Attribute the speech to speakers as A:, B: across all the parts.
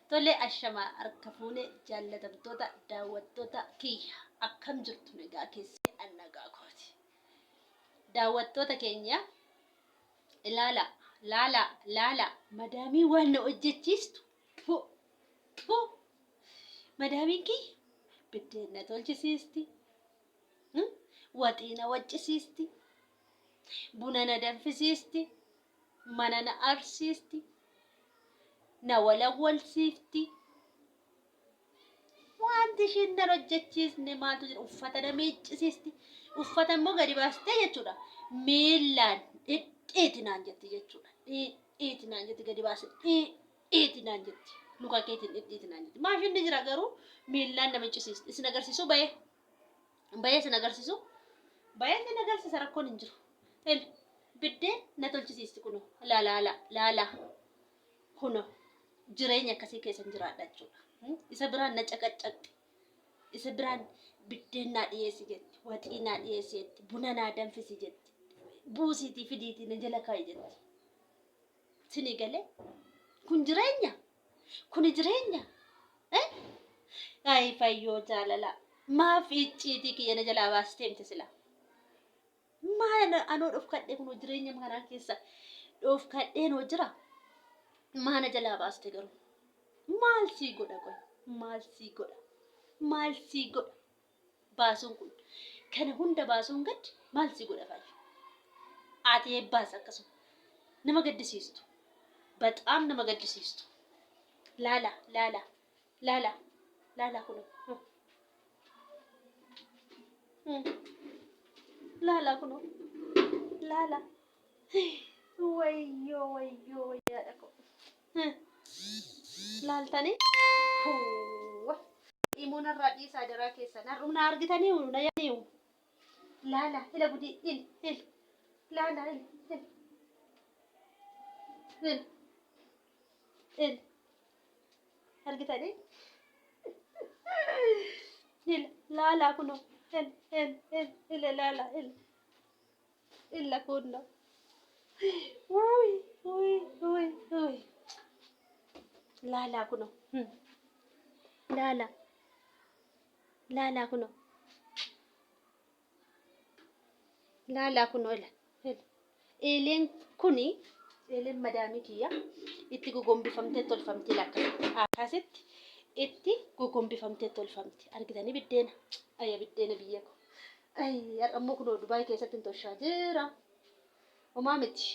A: Tole ashamaa harka fuunee jaallatamtoota daawwattoota kiyya akkam jirtu nagaa keessi annagaa kooti. Daawwattoota keenya ilaala madaamii waan na hojjechiistu madaamiin kiyya biddeen na tolchisiisti, waxii na waccisiisti, buna na danfisiisti, mana na arsiisti, na walawwalsiifti. Wanti ishiin na hojjechiisne maaltu jira? Uffata na miiccisiisti. Uffata immoo gadi baastee jechuudha. Miillaan dhidhiiti naan jetti jechuudha. Dhidhiiti naan jetti gadi baastee dhidhiiti naan jetti. Luka keetiin dhidhiiti naan jetti. Maashinni jira garuu miillaan na miiccisiisti. Isin agarsiisu bayee. Bayee isin agarsiisu. Bayee isin agarsiisa rakkoon hin jiru. Biddeen na tolchisiisti kuno. Laala. Kuno. Jireenya akkasii keessan jiraadha jechuudha. Isa biraan na caqaccaqxi. Isa biraan biddeen naa dhiyeessi jetti. Waxii naa dhiyeessi jetti. Buna naa danfisi jetti. Buusiitii fidiitii na jala kaa'i jetti. Sinii galee kun jireenya. Kuni jireenya. Ay fayyoo jaalala. Maaf icciitii kiyya na jalaa baastee miti sila. Maal anoo dhofkadhee kun jireenya kanaa keessa dhofkadheen hoo jira. Maana jalaa baaste garuu maal sii godha qoy? Maal sii godha? Baasuun kun kana hunda baasuun gad maal sii godha fayyu? Ati eebbaas akkasuma nama gaddisiistu. Baxaam nama gaddisiistu. Laala kuno. Laala kuno. Laala. Wayyoo dhaqo. Laaltanii imuun irraa dhiisaa daraa keessan har'umna argitanii na yaaniiwu. Laala ila gudii il laala il argitanii il laala kuno il laala illa kunno. Uy. Laala kuno. Laala kuno. Laala kuno ila. Eeleen kuni eeleen madaamii kiyya itti gogombifamtee tolfamti lakka. Akkasitti itti gogombifamtee tolfamti. Argitanii biddeena. Ayya biddeena biyya ko. Ay har'ammoo kunoo Dubaay keessatti tolchaa jira. Omaa miti.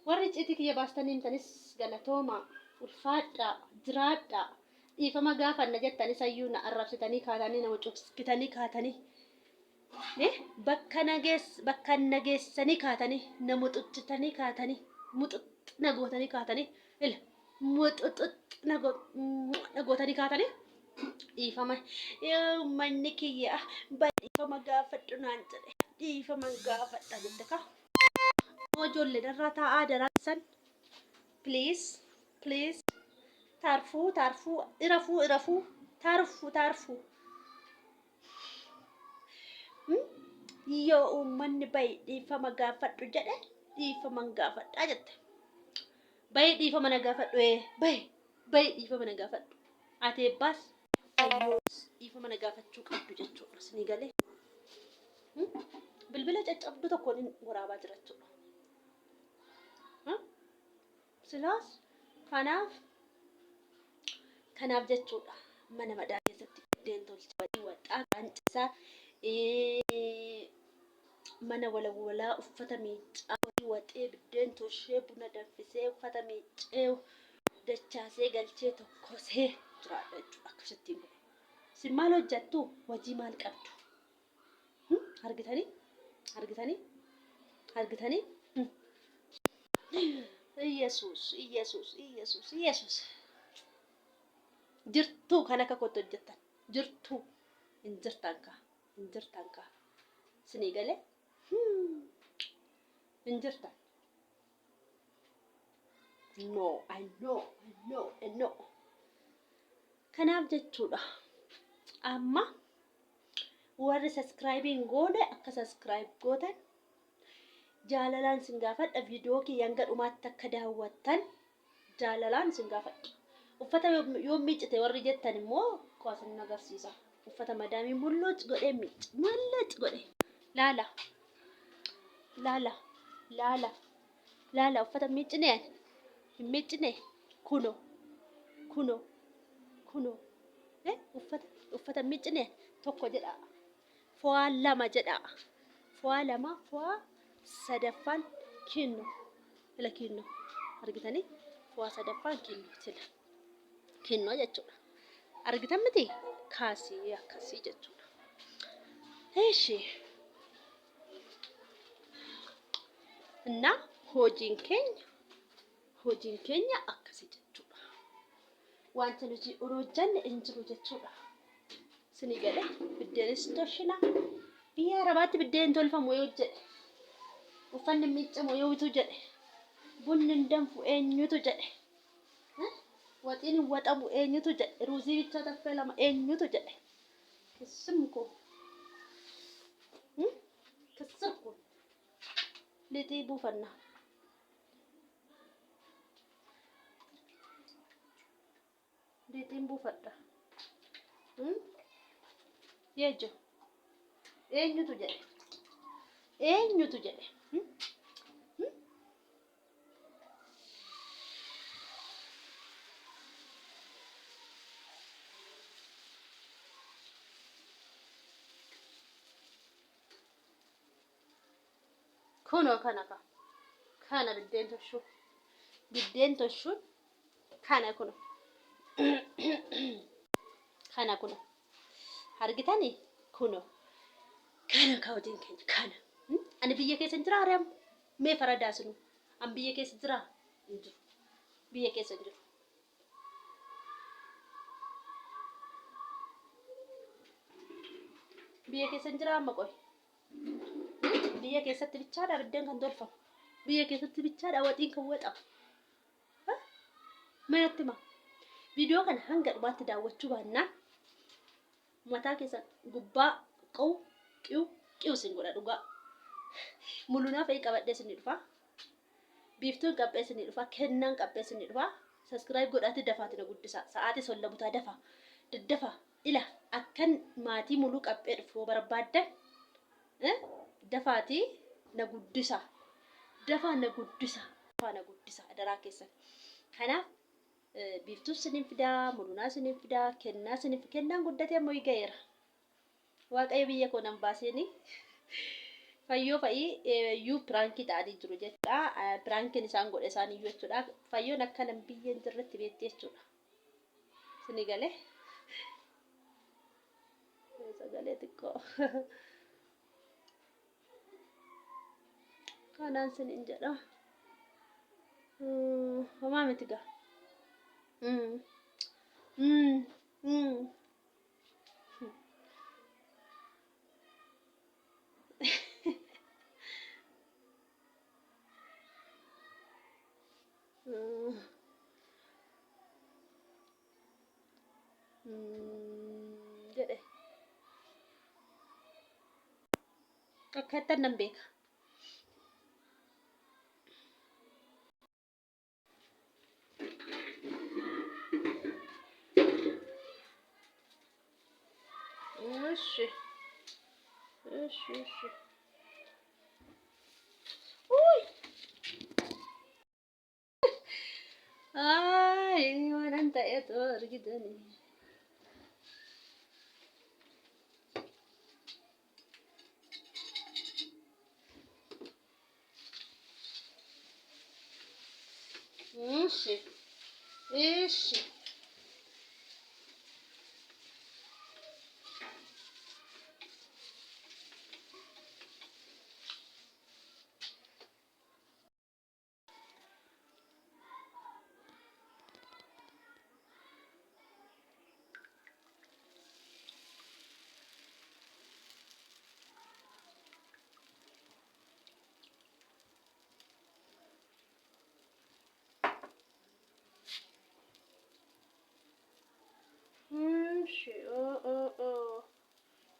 A: Warri icciitii kiyya baastanii himtanis galatooma ulfaadhaa jiraadhaa dhiifama gaafanna jettanis ayyuu na arrabsitanii kaatanii nama cubbsitanii kaatanii bakka nageessanii kaatanii na muxuxxitanii kaatanii muxuxxina gootanii kaatanii muxuxxina gootanii kaatanii dhiifama manni kiyya dhiifama gaafadhu naan jedhe dhiifama gaafadha jette ka. Ijoollee darraa taa'aa daraasan please taarfuu irafuu taarfuu yoo uummanni bayi dhiifama gaafadhu jedhe dhiifama gaafadhaa jette. Bayi dhiifama na gaafadhu bayi dhiifama na gaafadhu ati eebbaas dhiifama na gaafachuu qabdu jechuudha. Sinii galee bilbila caccabdu tokkoon waraabaa jira jechuudha. Silaas kanaaf jechuudha mana madaa keessatti biddeen tolchanii waxaa qancisaa mana walawwalaa uffata miiccaa waxee biddeen tolchee buna danfisee uffata miiccee dachaasee galchee tokkosee jiraadha jechuudha. Akkasittiin kun isin maal hojjattu? Hojii maal qabdu? Argitanii Iyesuus jirtuu kan akka kottu hojjettan jirtuu hin jirtan ka sinii galee hin jirtan. No, I know. Kanaaf jechuudha amma warri subscribing goone akka subscribe gootan jaalalaan sin gaafadha viidiyoo kiyyaan gadhumaatti akka daawwattan jaalalaan sin gaafadha. Uffata yoo miicite warri jettan immoo qoosan agarsiisa. Uffata madaamiin mul'uuc godhee mul'uuc godhee laala laala laala laala uffata miicine hin miicine kuno kuno kuno uffata miicine tokko jedha fo'aa lama jedha fo'aa lama fo'aa sadaffaan kinno ila kinno argitanii fo'aa sadaffaan kinno sila kinno jechuudha argitan miti kaasii akkasii jechuudha. Eeshi እና hojiin keenya akkasii jechuudha. Wanta nuti hojjanne hin jiru jechuudha. Sinii galee biddeenis toshina biyya arabaatti biddeen tolfamu yoo jedhe uffanni miiccamu yootu jedhe bunni danfu eenyutu jedhe waxiin waxamu eenyutu jedhe ruuzii bicha taffee lama eenyutu jedhe kissimko kissirku lixii buufanna lixiin buufadha yeejo eenyutu jedhe kuno kana biddeen toshuun kana kuno kana kuno argitanii kuno kana kaawwatiin keenya kana ani biyya keessa jira areem mee faradaasinu an biyya keessa jira injiru biyya keessa jiru biyya keessa jira amma qoy biyya keessatti bichaadha biddeen kan tolfamu biyya keessatti bichaadha waxiin kan waxamu manatti ma viidiyoo kana hanga dhumaatti daawwachuu baannaan mataa keessan gubbaa qiu sin godha dhugaa mul'unaaf ay qabadhee sin dhufa biiftuun qabbee sin dhufa kennaan qabbee sin dhufa subscribe godhaati dafaati na guddisa sa'aatii solla butaa daddafa ila akkan maatii muluu qabbee dhufuu barbaaddan dafaati na guddisa dafa na guddisa adaraa keessan kanaaf biiftuu sinin fidaa mulunaa sinin fidaa kennaan guddatee ammoo gaheera waaqayyo biyya koo nan baaseeni fayyoo fa'ii yuu piraankii ta'anii jiru jechuudha piraankiin isaan godhe isaan iyyuu jechuudha fayyoon akkanan biyyeen jirratti beetti jechuudha sinii galee sagalee xiqqoo kanaan sinin jedha homaa miti gaa jedhe akkattan nan beeka እሺ ውይ አይ ወራንታ እቶ እርግደኒ እሺ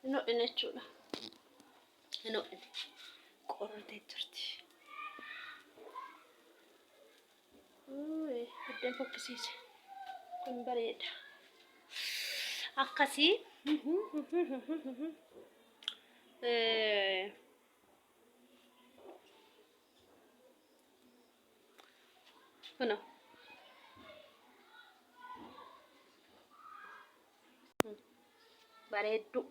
A: No, in jechuudha. No, qorratee jirti. Biddeen fokkisiise. Kun bareeda. Akkasii. Kuno. Bareeddu.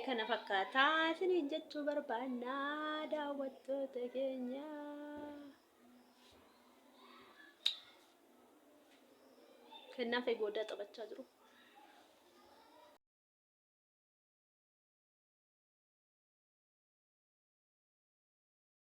A: Kana fakkaataa isiniin jechuu barbaannaa daawwattoota keenya. Kennaa fi booda taphachaa jiru.